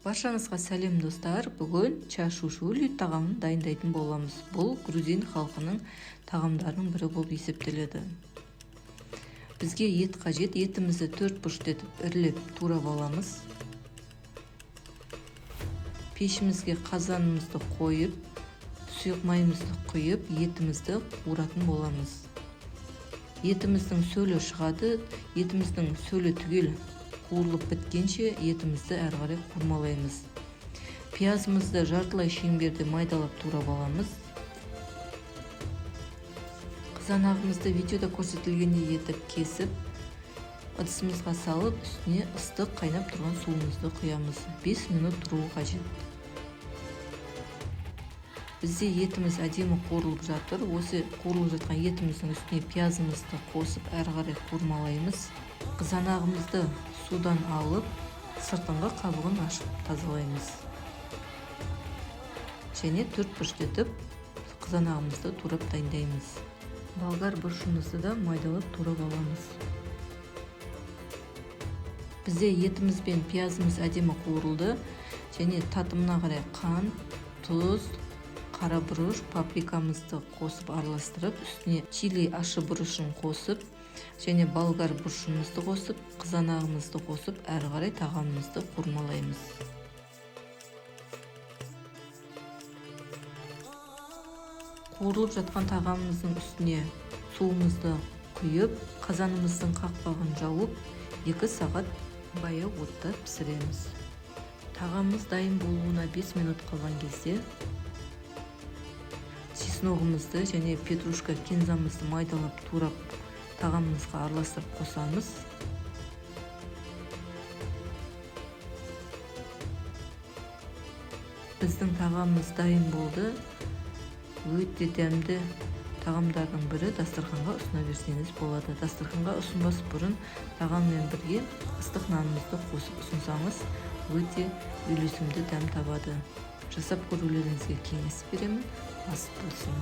Баршаңызға сәлем достар. Бүгін чашушули тағамын дайындайтын боламыз. Бұл грузин халқының тағамдарының бірі болып есептеледі. Бізге ет қажет. Етімізді 4 бұрышты етіп ірілеп турап аламыз. Пешімізге қазанымызды қойып, сұйық майымызды құйып, етімізді қуыратын боламыз. Етіміздің сөлі шығады. Етіміздің сөлі түгел қуырылып біткенше етімізді әрі қарай қуырмалаймыз. Пиязымызды жартылай шеңберде майдалап турап аламыз. Қызанағымызды видеода көрсетілгендей етіп кесіп, ыдысымызға салып, үстіне ыстық қайнап тұрған суымызды құямыз. 5 минут тұруы қажет. Бізде етіміз әдемі қуырылып жатыр. Осы қуырылып жатқан етіміздің үстіне пиязымызды қосып әрі қарай қуырмалаймыз. Қызанағымызды судан алып, сыртыңғы қабығын ашып тазалаймыз. Және 4 бұрышты етіп қызанағымызды турап дайындаймыз. Болгар бұрышымызды да майдалап турап аламыз. Бізде етіміз бен пиязымыз әдемі қуырылды. Және татымына қарай қант, тұз, қара бұрыш, паприкамызды қосып араластырып, үстіне чили ашы бұрышын қосып, және болгар бұрышымызды қосып, қызанағымызды қосып, әрі қарай тағамымызды қуырмалаймыз. Қуырылып жатқан тағамымыздың үстіне суымызды құйып, қазанымыздың қақпағын жауып, 2 сағат баяу отта пісіреміз. Тағамымыз дайын болуына 5 минут қалған кезде чесногымызды және петрушка кинзамызды майдалап турап тағамымызға араластырып қосамыз. Біздің тағамымыз дайын болды. Өте дәмді тағамдардың бірі. Дастарханға ұсына берсеңіз болады. Дастарханға ұсынбас бұрын тағаммен бірге ыстық нанымызды қосып ұсынсаңыз, өте үйлесімді дәм табады. Жасап көрулеріңізге кеңес беремін. Ас болсын.